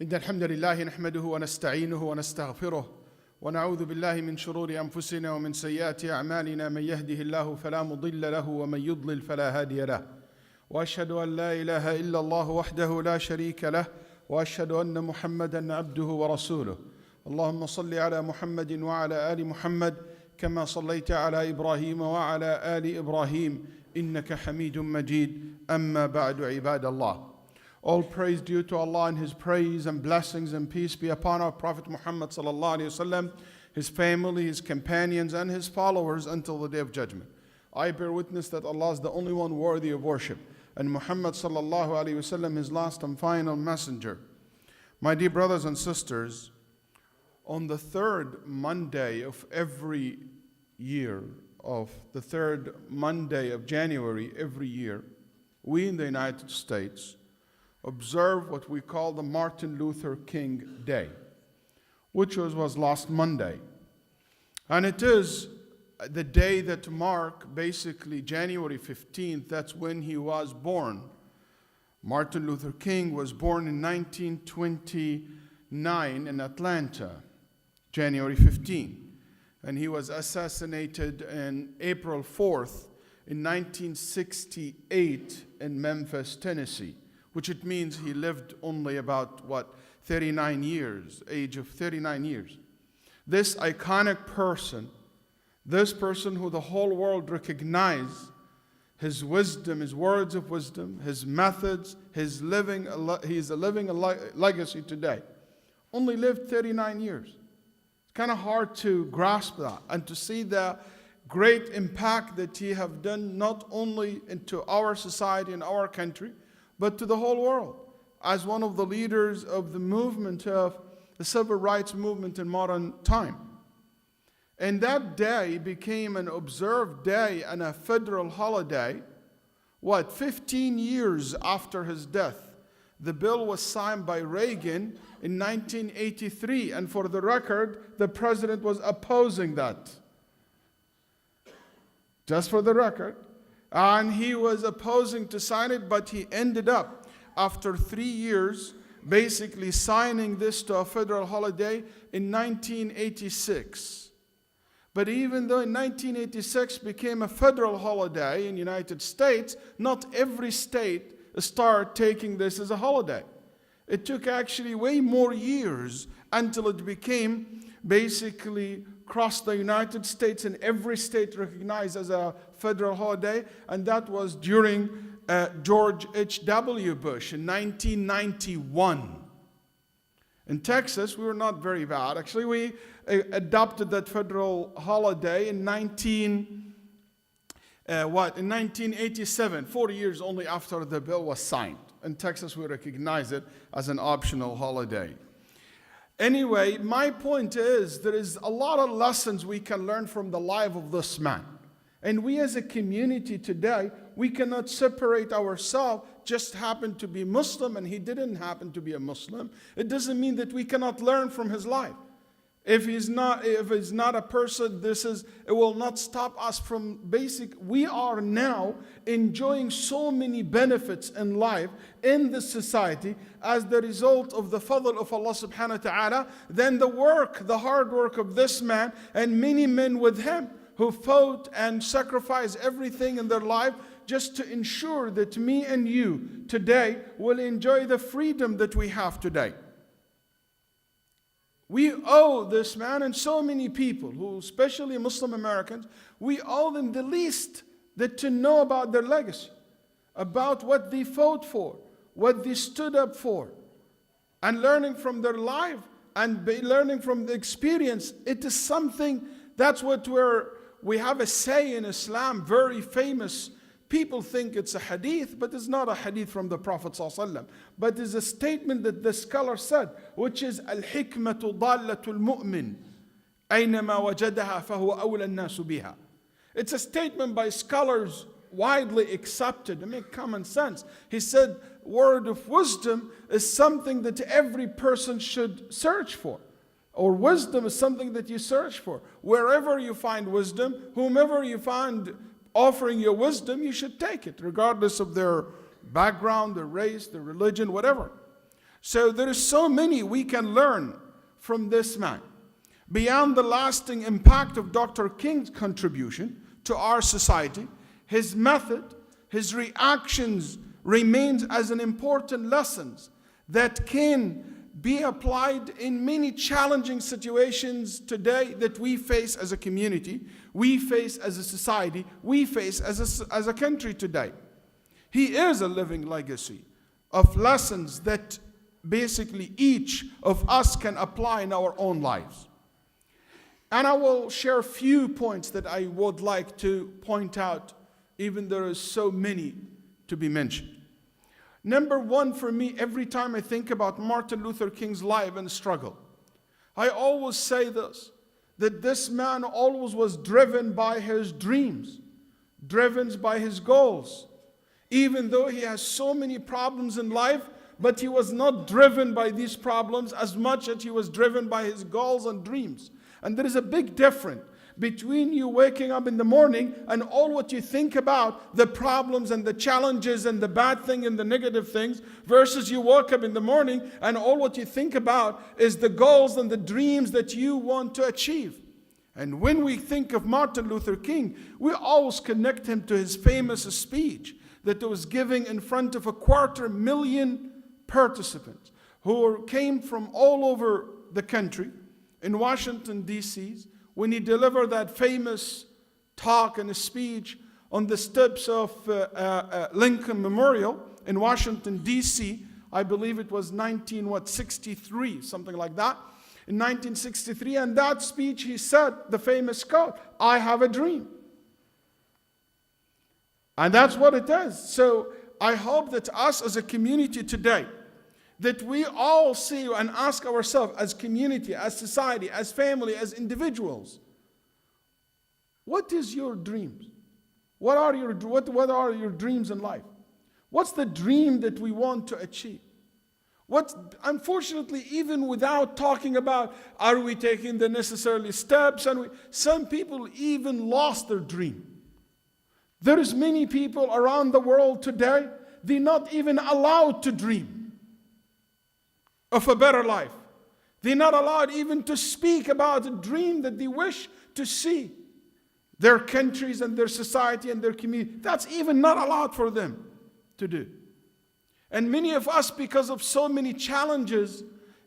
إن الحمد لله نحمده ونستعينه ونستغفره ونعوذ بالله من شرور أنفسنا ومن سيئات أعمالنا من يهده الله فلا مضل له ومن يضلل فلا هادي له وأشهد أن لا إله إلا الله وحده لا شريك له وأشهد أن محمدا عبده ورسوله اللهم صل على محمد وعلى آل محمد كما صليت على إبراهيم وعلى آل إبراهيم إنك حميد مجيد أما بعد عباد الله. All praise due to Allah, and His praise and blessings and peace be upon our Prophet Muhammad sallallahu alaihi wasallam, his family, his companions, and his followers until the day of judgment. I bear witness that Allah is the only one worthy of worship, and Muhammad sallallahu alaihi wasallam, his last and final messenger. My dear brothers and sisters, on the third Monday of every year, of the third Monday of January every year, we in the United States observe what we call the Martin Luther King Day, which was last Monday. And it is the day that mark basically January 15th, that's when he was born. Martin Luther King was born in 1929 in Atlanta, January 15th. And he was assassinated on April 4th in 1968 in Memphis, Tennessee, which it means he lived only about, 39 years, age of 39 years. This iconic person, this person who the whole world recognized, his wisdom, his words of wisdom, his methods, he's a living legacy today, only lived 39 years. It's kind of hard to grasp that and to see the great impact that he have done not only into our society and our country, but to the whole world, as one of the leaders of the movement of the civil rights movement in modern time. And that day became an observed day and a federal holiday, 15 years after his death. The bill was signed by Reagan in 1983, and for the record, the president was opposing that. Just for the record. And he was opposing to sign it, but he ended up, after 3 years, basically signing this to a federal holiday in 1986. But even though in 1986 became a federal holiday in the United States, not every state started taking this as a holiday. It took actually way more years until it became basically across the United States, and every state recognized as a federal holiday, and that was during George H.W. Bush in 1991. In Texas, we were not very bad. Actually, we adopted that federal holiday in 1987, 40 years only after the bill was signed. In Texas, we recognize it as an optional holiday. Anyway, my point is, there is a lot of lessons we can learn from the life of this man. And we as a community today, we cannot separate ourselves, just happen to be Muslim and he didn't happen to be a Muslim. It doesn't mean that we cannot learn from his life. If he's not a person, it will not stop us from we are now enjoying so many benefits in life, in this society, as the result of the fadl of Allah subhanahu wa ta'ala, than the hard work of this man and many men with him who fought and sacrificed everything in their life just to ensure that me and you today will enjoy the freedom that we have today. We owe this man and so many people, who, especially Muslim Americans, we owe them the least that to know about their legacy, about what they fought for, what they stood up for, and learning from their life and learning from the experience. It is something, that's what we have a say in Islam, very famous. People think it's a hadith, but it's not a hadith from the Prophet ﷺ. But it's a statement that the scholar said, which is al-hikmatu dallatul mu'min aynama wajadaha fahuwa awla an-nasu biha. It's a statement by scholars widely accepted. I mean, common sense. He said, word of wisdom is something that every person should search for. Or wisdom is something that you search for. Wherever you find wisdom, whomever you find offering your wisdom, you should take it, regardless of their background, their race, their religion, whatever. So there is so many we can learn from this man. Beyond the lasting impact of Dr. King's contribution to our society, his method, his reactions remains as an important lessons that can be applied in many challenging situations today that we face as a community, we face as a society, we face as a country today. He is a living legacy of lessons that basically each of us can apply in our own lives. And I will share a few points that I would like to point out, even there is so many to be mentioned. Number one for me, every time I think about Martin Luther King's life and struggle, I always say this, that this man always was driven by his dreams, driven by his goals. Even though he has so many problems in life, but he was not driven by these problems as much as he was driven by his goals and dreams. And there is a big difference between you waking up in the morning and all what you think about, the problems and the challenges and the bad thing and the negative things, versus you woke up in the morning and all what you think about is the goals and the dreams that you want to achieve. And when we think of Martin Luther King, we always connect him to his famous speech that he was giving in front of 250,000 participants who came from all over the country in Washington, D.C., when he delivered that famous talk and speech on the steps of Lincoln Memorial in Washington, D.C., I believe it was 1963, something like that, in 1963. And that speech, he said the famous quote, "I have a dream." And that's what it is. So I hope that us as a community today, that we all see and ask ourselves as community, as society, as family, as individuals, what is your dreams? What are your dreams in life? What's the dream that we want to achieve? Unfortunately, even without talking about, are we taking the necessary steps? Some people even lost their dream. There is many people around the world today, they're not even allowed to dream of a better life. They're not allowed even to speak about a dream that they wish to see their countries and their society and their community. That's even not allowed for them to do. And many of us, because of so many challenges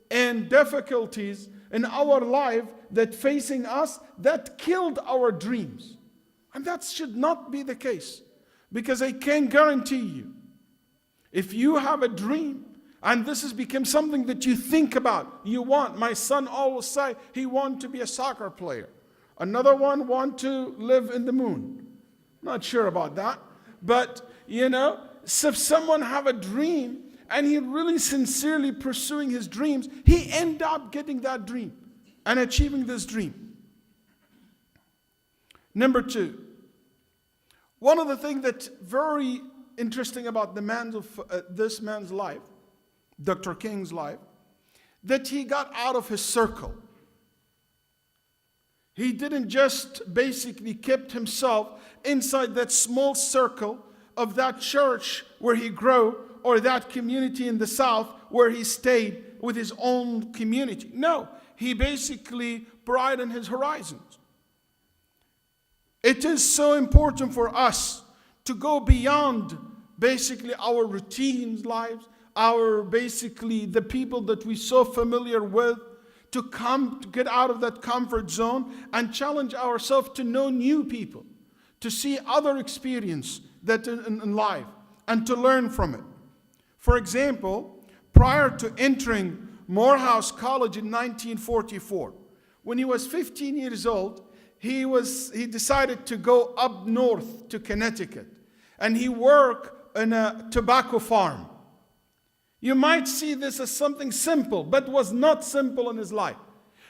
and difficulties in our life that facing us, that killed our dreams. And that should not be the case. Because I can guarantee you, if you have a dream, and this has become something that you think about, you want. My son always say he wants to be a soccer player. Another one wants to live in the moon. Not sure about that. But, so if someone have a dream and he really sincerely pursuing his dreams, he end up getting that dream and achieving this dream. Number two, one of the things that's very interesting about this man's life, Dr. King's life, that he got out of his circle. He didn't just basically kept himself inside that small circle of that church where he grew, or that community in the South where he stayed with his own community. No, he basically broadened his horizons. It is so important for us to go beyond basically our routine lives, the people that we're so familiar with, to get out of that comfort zone and challenge ourselves to know new people, to see other experience that in life and to learn from it. For example, prior to entering Morehouse College in 1944, when he was 15 years old, he decided to go up north to Connecticut, and he worked in a tobacco farm. You might see this as something simple, but was not simple in his life.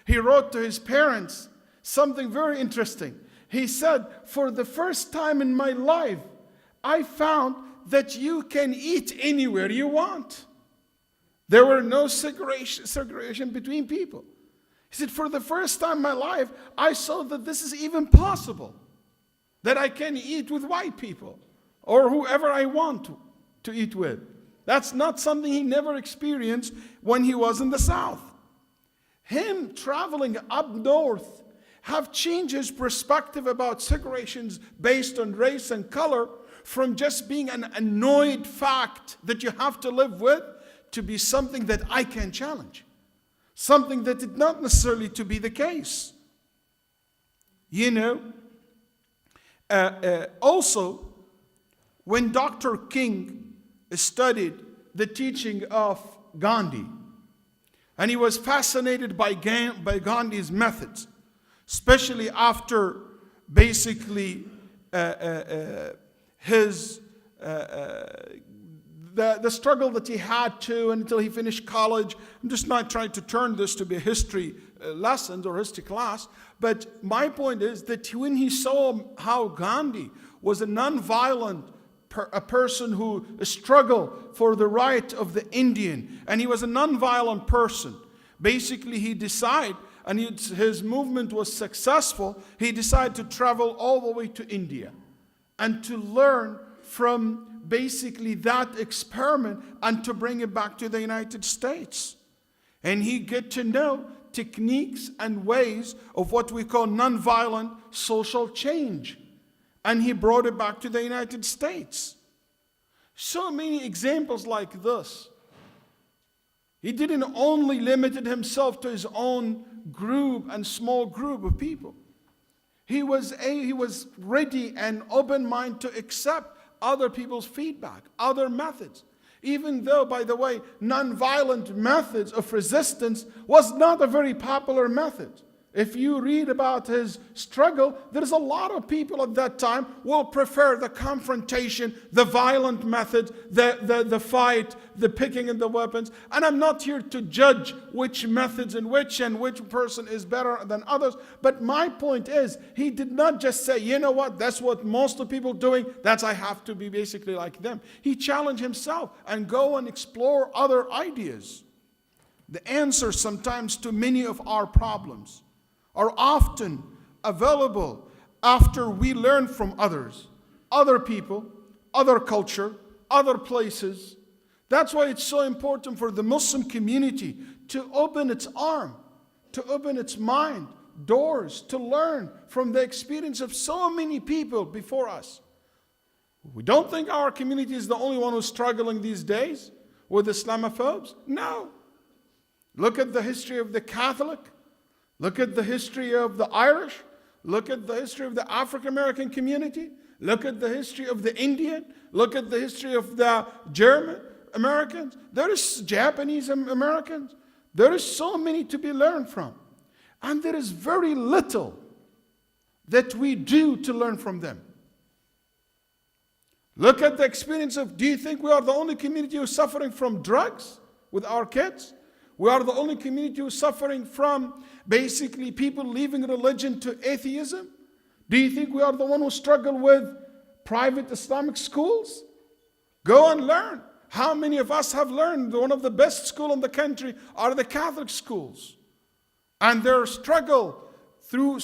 He wrote to his parents something very interesting. He said, "For the first time in my life, I found that you can eat anywhere you want." There were no segregation between people. He said, "For the first time in my life, I saw that this is even possible, that I can eat with white people or whoever I want to eat with." That's not something he never experienced when he was in the South. Him traveling up north have changed his perspective about segregations based on race and color from just being an annoyed fact that you have to live with to be something that I can challenge. Something that did not necessarily to be the case. You know, also, when Dr. King studied the teaching of Gandhi, and he was fascinated by Gandhi's methods, especially after basically his the struggle that he had to until he finished college. I'm just not trying to turn this to be a history lesson or history class, but my point is that when he saw how Gandhi was a non-violent a person who struggled for the right of the Indian, and he was a non-violent person, basically he decided, and his movement was successful, he decided to travel all the way to India and to learn from basically that experiment and to bring it back to the United States. And he get to know techniques and ways of what we call nonviolent social change. And he brought it back to the United States. So many examples like this. He didn't only limited himself to his own group and small group of people. He was ready and open-minded to accept other people's feedback, other methods. Even though, by the way, non-violent methods of resistance was not a very popular method. If you read about his struggle, there's a lot of people at that time will prefer the confrontation, the violent method, the fight, the picking of the weapons. And I'm not here to judge which methods and which person is better than others. But my point is, he did not just say, you know what, that's what most of the people doing, that's I have to be basically like them. He challenged himself and go and explore other ideas. The answer sometimes to many of our problems are often available after we learn from others, other people, other culture, other places. That's why it's so important for the Muslim community to open its arm, to open its mind, doors, to learn from the experience of so many people before us. We don't think our community is the only one who's struggling these days with Islamophobes. No. Look at the history of the Catholic. Look at the history of the Irish. Look at the history of the African American community. Look at the history of the Indian. Look at the history of the German Americans. There is Japanese Americans. There is so many to be learned from. And there is very little that we do to learn from them. Look at the experience of, do you think we are the only community who is suffering from drugs with our kids? We are the only community who is suffering from basically people leaving religion to atheism. Do you think we are the one who struggle with private Islamic schools? Go and learn. How many of us have learned one of the best schools in the country are the Catholic schools? And their struggle through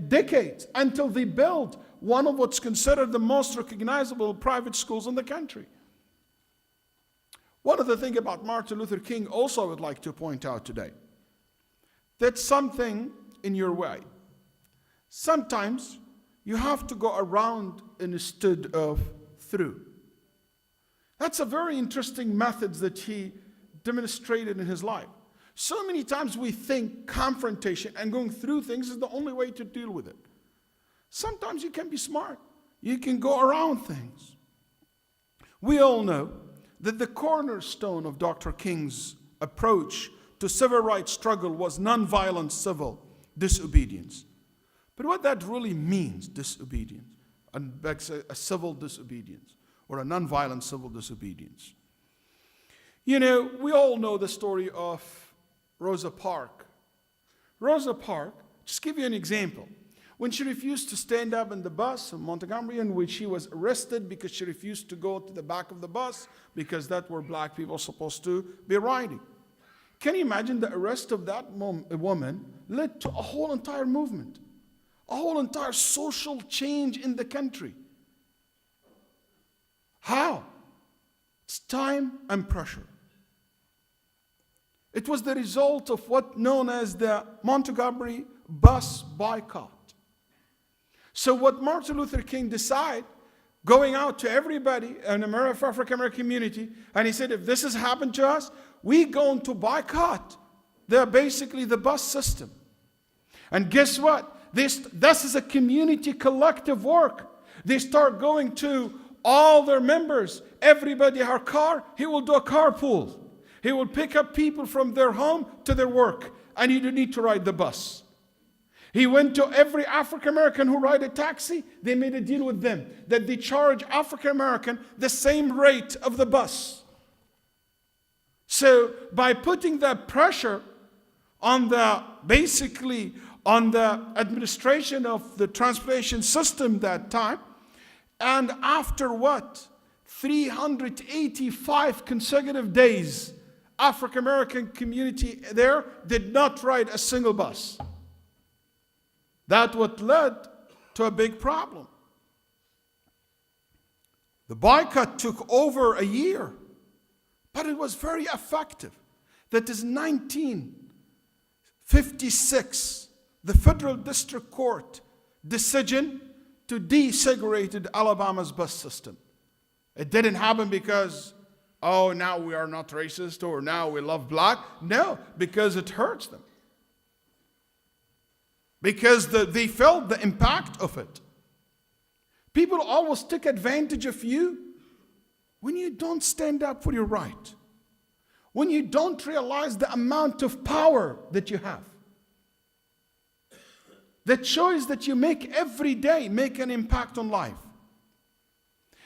decades until they build one of what's considered the most recognizable private schools in the country. One of the things about Martin Luther King also I would like to point out today, that's something in your way. Sometimes you have to go around instead of through. That's a very interesting method that he demonstrated in his life. So many times we think confrontation and going through things is the only way to deal with it. Sometimes you can be smart. You can go around things. We all know that the cornerstone of Dr. King's approach to civil rights struggle was nonviolent civil disobedience. But what that really means, disobedience, and a civil disobedience, or a nonviolent civil disobedience. You know, we all know the story of Rosa Parks. Rosa Parks, just give you an example. When she refused to stand up in the bus in Montgomery, in which she was arrested because she refused to go to the back of the bus because that's where black people are supposed to be riding. Can you imagine the arrest of that woman led to a whole entire movement, a whole entire social change in the country? How? time and pressure. It was the result of what known as the Montgomery bus boycott. So what Martin Luther King decided, going out to everybody in the African American community, and he said, if this has happened to us, we're going to boycott basically the bus system. And guess what? This is a community collective work. They start going to all their members. Everybody has a car, he will do a carpool. He will pick up people from their home to their work, and you don't need to ride the bus. He went to every African American who ride a taxi. They made a deal with them that they charge African American the same rate of the bus. So by putting that pressure on the administration of the transportation system that time, and after 385 consecutive days, African American community there did not ride a single bus. That's what led to a big problem. The boycott took over a year, but it was very effective. That is 1956, the Federal District Court decision to desegregate Alabama's bus system. It didn't happen because, oh, now we are not racist or now we love black. No, because it hurts them. Because they felt the impact of it. People always take advantage of you when you don't stand up for your right. When you don't realize the amount of power that you have. The choice that you make every day make an impact on life.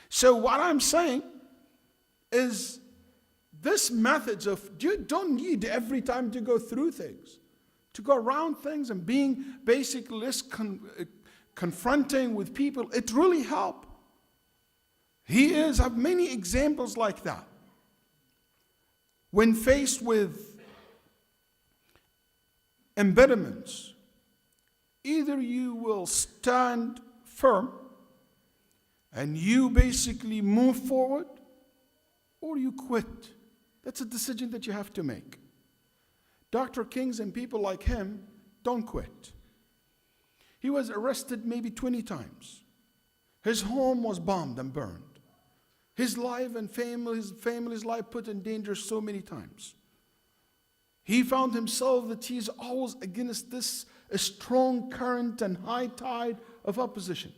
So what I'm saying is this method of you don't need every time to go through things. To go around things and being basically less confronting with people, it really helps. He have many examples like that. When faced with impediments, either you will stand firm and you basically move forward, or you quit. That's a decision that you have to make. Dr. Kings and people like him don't quit. He was arrested maybe 20 times. His home was bombed and burned. His life and his family's life put in danger so many times. He found himself that he's always against this strong current and high tide of opposition.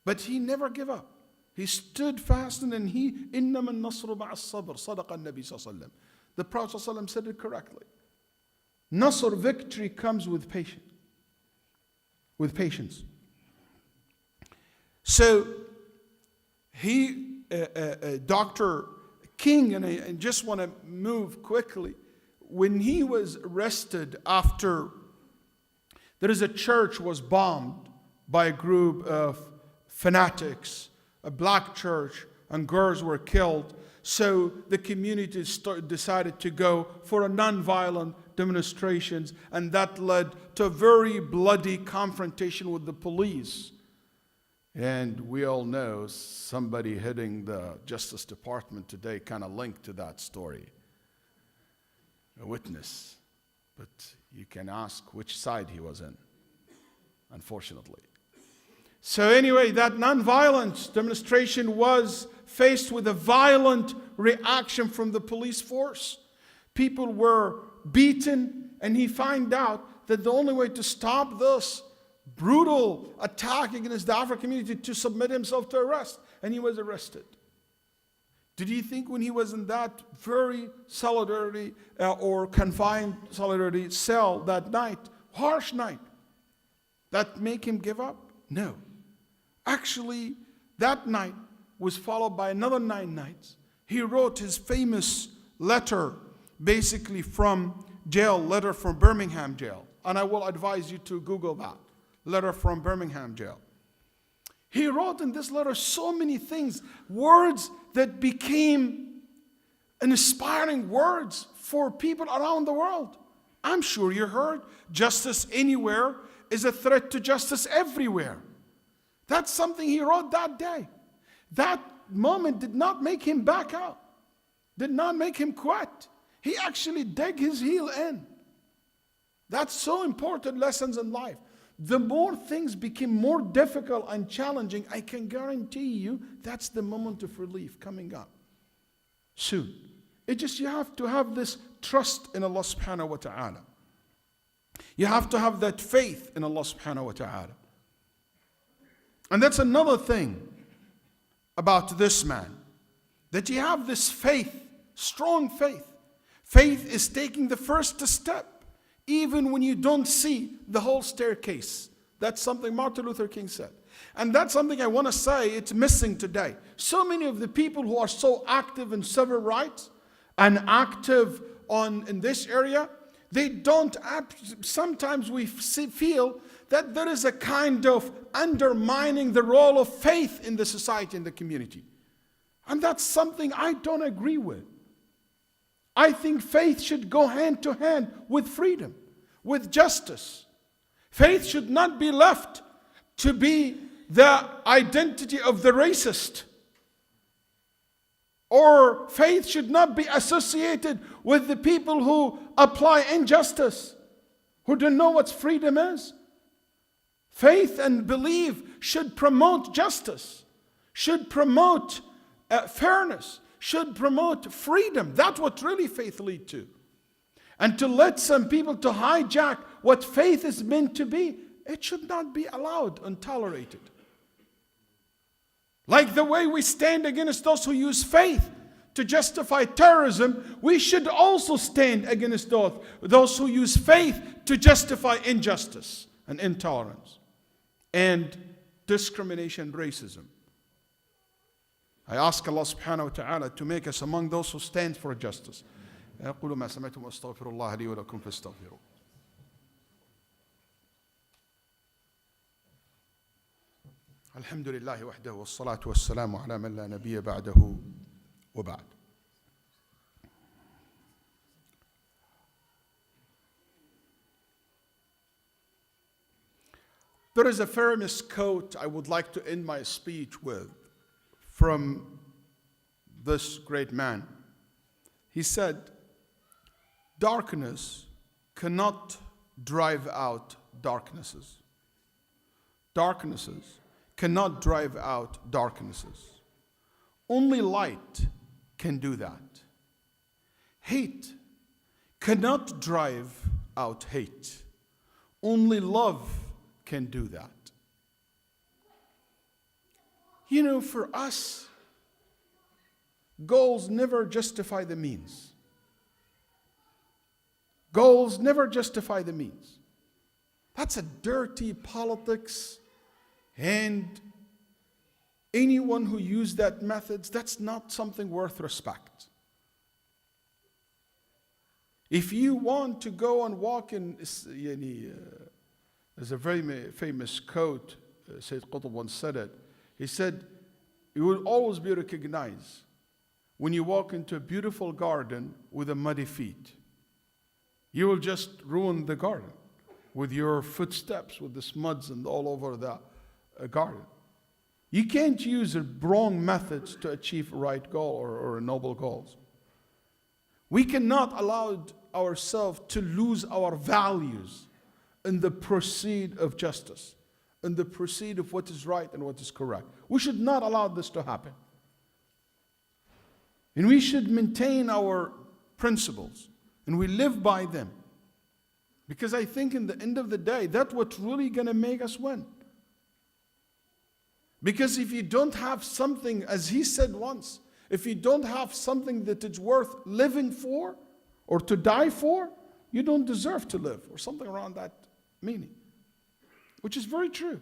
But he never gave up. He stood fast and إِنَّمَا النَّصْرُ مَعَ الصَّبْرِ صَدَقَ النَّبِي صلى الله عليه وسلم. The Prophet صلى الله عليه وسلم said it correctly. Nasr, victory, comes with patience. So Dr. King, and I just want to move quickly, when he was arrested after there is a church was bombed by a group of fanatics, a black church, and girls were killed. So the community decided to go for a non-violent demonstrations, and that led to a very bloody confrontation with the police. And we all know somebody heading the Justice Department today kind of linked to that story. A witness. But you can ask which side he was in, unfortunately. So anyway, that nonviolent demonstration was faced with a violent reaction from the police force. People were beaten, and he found out that the only way to stop this brutal attack against the African community to submit himself to arrest, and he was arrested. Did you think when he was in that very solidarity or confined solidarity cell that night, harsh night, that make him give up? No. Actually, that night was followed by another 9 nights. He wrote his famous letter, basically from jail, letter from Birmingham jail. And I will advise you to Google that, letter from Birmingham jail. He wrote in this letter so many things, words that became inspiring words for people around the world. I'm sure you heard, justice anywhere is a threat to justice everywhere. That's something he wrote that day. That moment did not make him back out. did not make him quit. He actually dug his heel in. That's so important lessons in life. The more things became more difficult and challenging, I can guarantee you that's the moment of relief coming up soon. You have to have this trust in Allah subhanahu wa ta'ala. You have to have that faith in Allah subhanahu wa ta'ala. And that's another thing about this man, that you have this faith, strong faith. Faith is taking the first step, even when you don't see the whole staircase. That's something Martin Luther King said. And that's something I want to say, it's missing today. So many of the people who are so active in civil rights and active in this area, they don't, sometimes we feel that there is a kind of undermining the role of faith in the society, in the community. And that's something I don't agree with. I think faith should go hand to hand with freedom, with justice. Faith should not be left to be the identity of the racist. Or faith should not be associated with the people who apply injustice, who don't know what freedom is. Faith and belief should promote justice, should promote fairness, should promote freedom. That's what really faith leads to. And to let some people to hijack what faith is meant to be, it should not be allowed and tolerated. Like the way we stand against those who use faith to justify terrorism, we should also stand against those who use faith to justify injustice and intolerance and discrimination, racism. I ask Allah subhanahu wa ta'ala to make us among those who stand for justice. أقول ما سمعتم وأستغفر الله لي ولكم فاستغفروه. الحمد لله وحده والصلاة والسلام على من لا نبي بعده وبعد. There is a famous quote I would like to end my speech with from this great man. He said, "Darkness cannot drive out darknesses. Darknesses cannot drive out darknesses. Only light can do that. Hate cannot drive out hate. Only love can do that." You know, for us, goals never justify the means. Goals never justify the means. That's a dirty politics, and anyone who uses that methods, that's not something worth respect. If you want to go and walk in, there's a very famous quote, Sayyid Qutb once said it. He said, "You will always be recognized when you walk into a beautiful garden with a muddy feet. You will just ruin the garden with your footsteps, with the smuds and all over the garden. You can't use wrong methods to achieve a right goal or noble goals. We cannot allow ourselves to lose our values in the pursuit of justice, in the pursuit of what is right and what is correct. We should not allow this to happen. And we should maintain our principles, and we live by them. Because I think in the end of the day, that's what's really going to make us win. Because if you don't have something, as he said once, if you don't have something that is worth living for or to die for, you don't deserve to live, or something around that meaning, which is very true.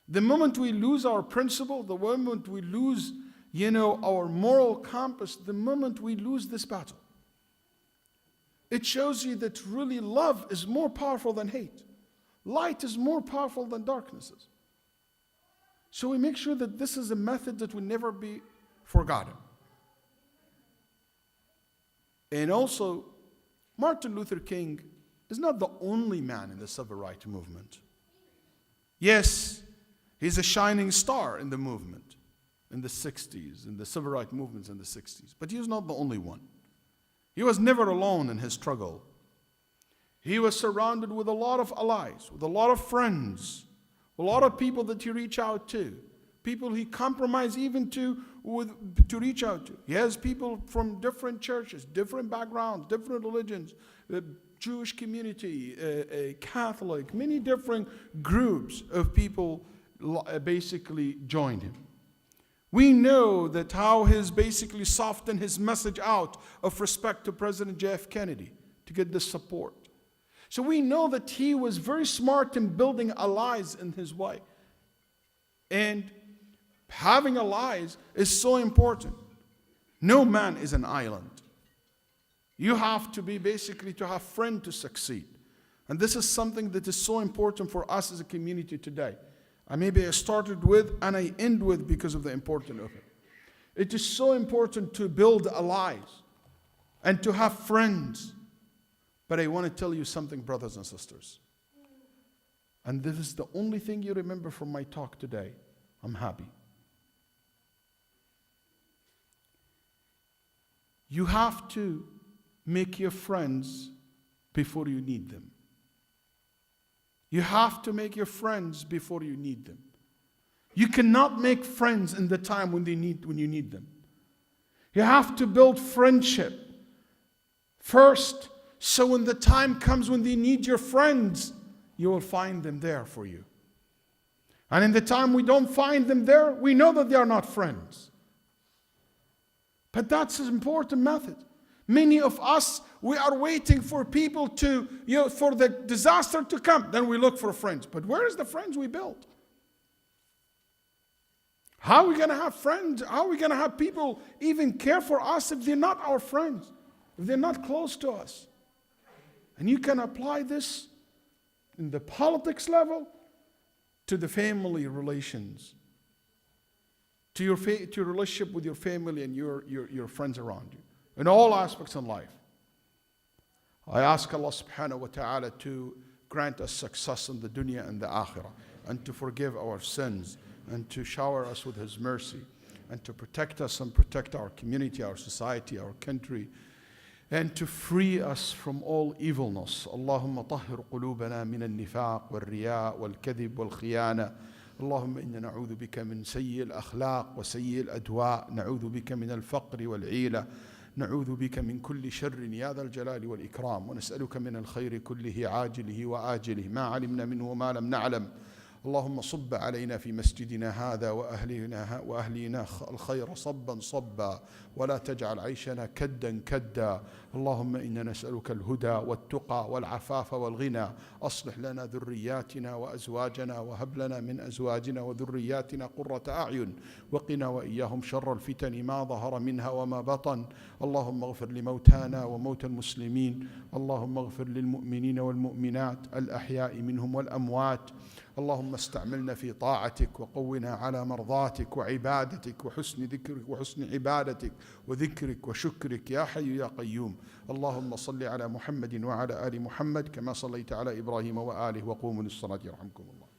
The moment we lose our principle, the moment we lose, our moral compass, the moment we lose this battle, it shows you that really love is more powerful than hate. Light is more powerful than darknesses. So we make sure that this is a method that will never be forgotten. And also, Martin Luther King is not the only man in the civil rights movement. Yes, he's a shining star in the movement. in the 60s, in the civil rights movements in the 60s. But he was not the only one. He was never alone in his struggle. He was surrounded with a lot of allies, with a lot of friends, a lot of people that he reached out to, people he compromised even to reach out to. He has people from different churches, different backgrounds, different religions, the Jewish community, a Catholic, many different groups of people basically joined him. We know that how he's basically softened his message out of respect to President J.F. Kennedy to get this support. So we know that he was very smart in building allies in his way. And having allies is so important. No man is an island. You have to be basically to have friends to succeed. And this is something that is so important for us as a community today. Maybe I started with and I end with because of the importance of it. It is so important to build allies and to have friends. But I want to tell you something, brothers and sisters. And this is the only thing you remember from my talk today. I'm happy. You have to make your friends before you need them. You have to make your friends before you need them. You cannot make friends in the time when you need them. You have to build friendship first, so when the time comes when they need your friends, you will find them there for you. And in the time we don't find them there, we know that they are not friends. But that's an important method. Many of us, we are waiting for people to, for the disaster to come. Then we look for friends. But where is the friends we built? How are we going to have friends? How are we going to have people even care for us if they're not our friends? If they're not close to us? And you can apply this in the politics level to the family relations, to your relationship with your family and your friends around you, in all aspects in life. I ask Allah subhanahu wa ta'ala to grant us success in the dunya and the akhirah, and to forgive our sins, and to shower us with His mercy, and to protect us and protect our community, our society, our country, and to free us from all evilness. Allahumma tahhir qulubana min al-nifaq wal-riya wal-kadhib wal-khiyana. اللهم إنا نعوذ بك من سيء الأخلاق وسيء الأدواء، نعوذ بك من الفقر والعيلة، نعوذ بك من كل شر يا ذا الجلال والإكرام، ونسألك من الخير كله عاجله وآجله ما علمنا منه وما لم نعلم. اللهم صب علينا في مسجدنا هذا وأهلنا الخير صبا صبا، ولا تجعل عيشنا كدا كدا. اللهم إنا نسألك الهدى والتقى والعفاف والغنى. أصلح لنا ذرياتنا وأزواجنا، وهب لنا من أزواجنا وذرياتنا قرة أعين، وقنا وإياهم شر الفتن ما ظهر منها وما بطن. اللهم اغفر لموتانا وموتى المسلمين. اللهم اغفر للمؤمنين والمؤمنات الأحياء منهم والأموات. اللهم استعملنا في طاعتك، وقونا على مرضاتك وعبادتك وحسن ذكرك وحسن عبادتك وذكرك وشكرك يا حي يا قيوم. اللهم صل على محمد وعلى آل محمد كما صليت على إبراهيم وآله، وقوموا للصلاة يرحمكم الله.